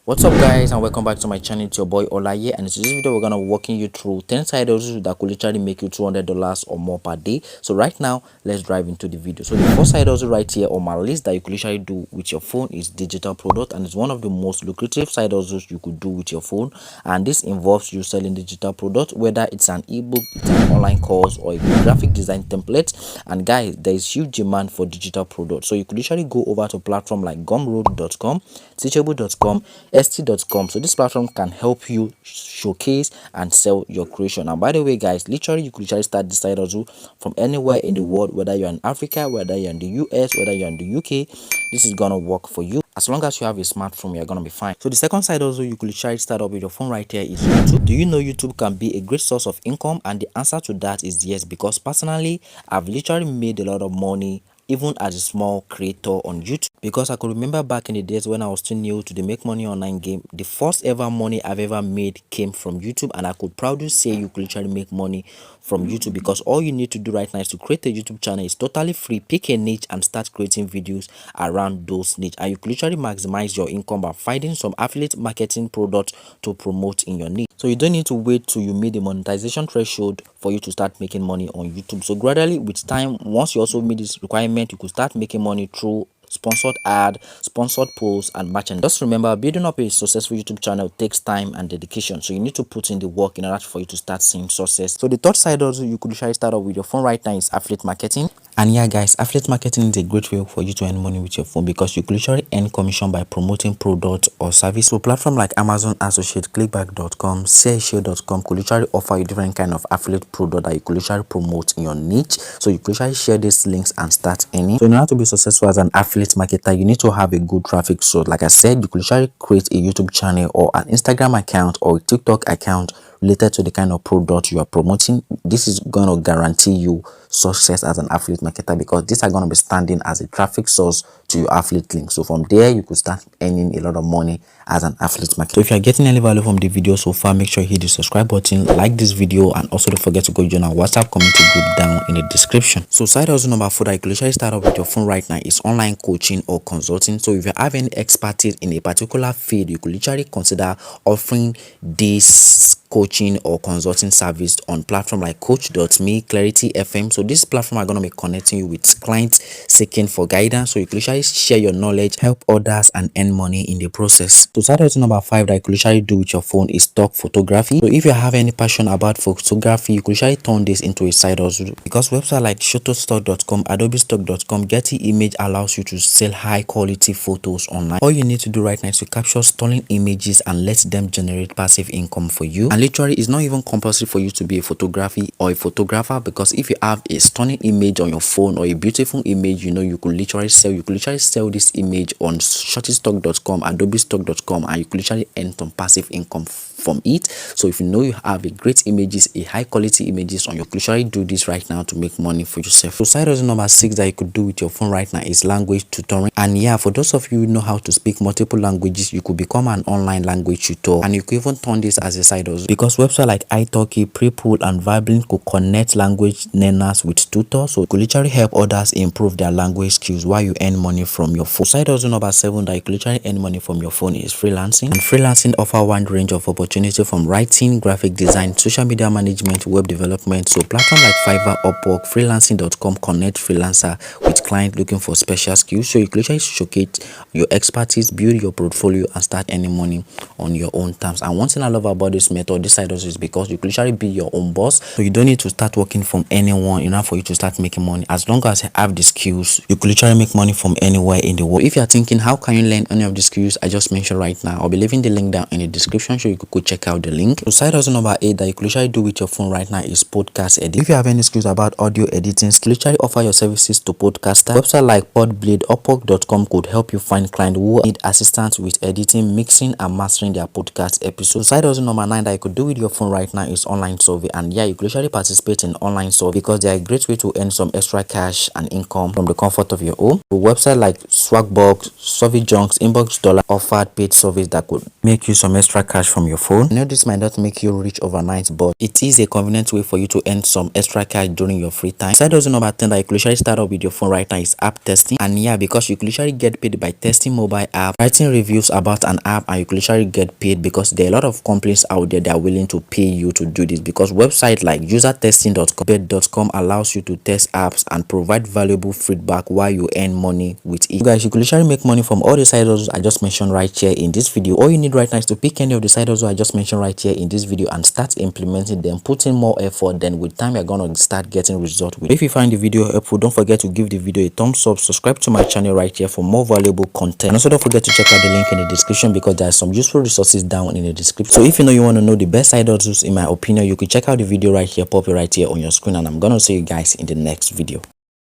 What's up guys, and welcome back to my channel. It's your boy Ola here, and in this video we're gonna be walking you through 10 side hustles that could literally make you $200 or more per day. So right now let's dive into the video. So the first side hustle right here on my list that you could literally do with your phone is digital product, and it's one of the most lucrative side hustles you could do with your phone. And this involves you selling digital product, whether it's an ebook, it's an online course, or a graphic design template. And guys, there is huge demand for digital product, so you could literally go over to platform like gumroad.com, teachable.com, st.com. So this platform can help you showcase and sell your creation. And by the way guys, literally you could literally start this side hustle from anywhere in the world, whether you're in Africa, whether you're in the US, whether you're in the UK. This is gonna work for you. As long as you have a smartphone, you're gonna be fine. So the second side hustle you could literally start up with your phone right here is YouTube. Do you know YouTube can be a great source of income? And the answer to that is yes, because personally I've literally made a lot of money even as a small creator on YouTube, because I could remember back in the days when I was still new to the make money online game. The first ever money I've ever made came from YouTube, and I could proudly say you could literally make money from YouTube, because all you need to do right now is to create a YouTube channel. It's totally free. Pick a niche and start creating videos around those niche, and you could literally maximize your income by finding some affiliate marketing product to promote in your niche. So you don't need to wait till you meet the monetization threshold for you to start making money on YouTube. So gradually with time, once you also meet this requirement, you could start making money through sponsored ad, sponsored posts, and merchant. Just remember, building up a successful YouTube channel takes time and dedication, so you need to put in the work in order for you to start seeing success. So the third side also you could try start up with your phone right now is affiliate marketing. And yeah guys, affiliate marketing is a great way for you to earn money with your phone, because you could literally earn commission by promoting products or service. So platform like Amazon Associate, clickback.com, saleshow.com could literally offer you different kind of affiliate product that you could literally promote in your niche. So you could literally share these links and start earning. So in order to be successful as an affiliate marketer, you need to have a good traffic source. Like I said, you could literally create a YouTube channel or an Instagram account or a TikTok account related to the kind of product you are promoting. This is going to guarantee you success as an affiliate marketer, because these are going to be standing as a traffic source to your affiliate link. So from there you could start earning a lot of money as an affiliate marketer. So if you're getting any value from the video so far, make sure you hit the subscribe button, like this video, and also don't forget to go join our WhatsApp community group down in the description. So side hustle number 4 that you could literally start off with your phone right now is online coaching or consulting. So if you have any expertise in a particular field, you could literally consider offering this coaching or consulting service on platform like coach.me, Clarity FM. So this platform are going to be connecting you with clients seeking for guidance, so you can literally share your knowledge, help others, and earn money in the process. So side hustle number 5 that you can literally do with your phone is stock photography. So if you have any passion about photography, you can literally turn this into a side hustle, because websites like shutterstock.com, adobestock.com, Getty Image allows you to sell high quality photos online. All you need to do right now is to capture stunning images and let them generate passive income for you. And literally it's not even compulsory for you to be a photography or a photographer, because if you have a stunning image on your phone or a beautiful image, you could literally sell this image on shutterstock.com, adobestock.com, and you could literally earn some passive income from it. So if you have a great images, a high quality images on your, you could literally do this right now to make money for yourself. So side hustle number 6 that you could do with your phone right now is language tutoring. And yeah, for those of you who know how to speak multiple languages, you could become an online language tutor, and you could even turn this as a side hustle, because websites like italki, Prepool, and Vibrant could connect language learners with tutors, so you could literally help others improve their language skills while you earn money from your phone. Side hustle number 7 that you could literally earn money from your phone is freelancing. And freelancing offer a wide range of opportunity, from writing, graphic design, social media management, web development. So platforms like Fiverr, Upwork, freelancing.com connect freelancer with clients looking for special skills, so you can literally showcase your expertise, build your portfolio, and start earning money on your own terms. And one thing I love about this method, this side hustle, is because you can literally be your own boss, so you don't need to start working from anyone in order for you to start making money. As long as you have the skills, you can literally make money from anywhere in the world. If you're thinking how can you learn any of the skills I just mentioned right now, I'll be leaving the link down in the description, so you could go check out the link. So side hustle number 8 that you could literally do with your phone right now is podcast edit. If you have any skills about audio editing, you literally offer your services to podcasters. Website like Podblade, upwork.com could help you find clients who need assistance with editing, mixing, and mastering their podcast episodes. Side hustle number 9 that you could could do with your phone right now is online survey. And yeah, you could actually participate in online survey because they are a great way to earn some extra cash and income from the comfort of your home. A website like Swagbox, Survey Junks, Inbox Dollar offered paid surveys that could make you some extra cash from your phone. I know this might not make you rich overnight, but it is a convenient way for you to earn some extra cash during your free time. Side hustle number 10 that you could actually start up with your phone right now is app testing. And yeah, because you could actually get paid by testing mobile app, writing reviews about an app, and you could actually get paid because there are a lot of companies out there that are willing to pay you to do this, because websites like usertesting.com, bet.com allows you to test apps and provide valuable feedback while you earn money with it. Guys, you could literally make money from all the side hustles I just mentioned right here in this video. All you need right now is to pick any of the side hustles I just mentioned right here in this video and start implementing them, put in more effort. Then with time, you're gonna start getting results with it. If you find the video helpful, don't forget to give the video a thumbs up, subscribe to my channel right here for more valuable content, and also don't forget to check out the link in the description because there are some useful resources down in the description. So if you want to know the best side hustles in my opinion, you can check out the video right here, pop it right here on your screen, and I'm gonna see you guys in the next video.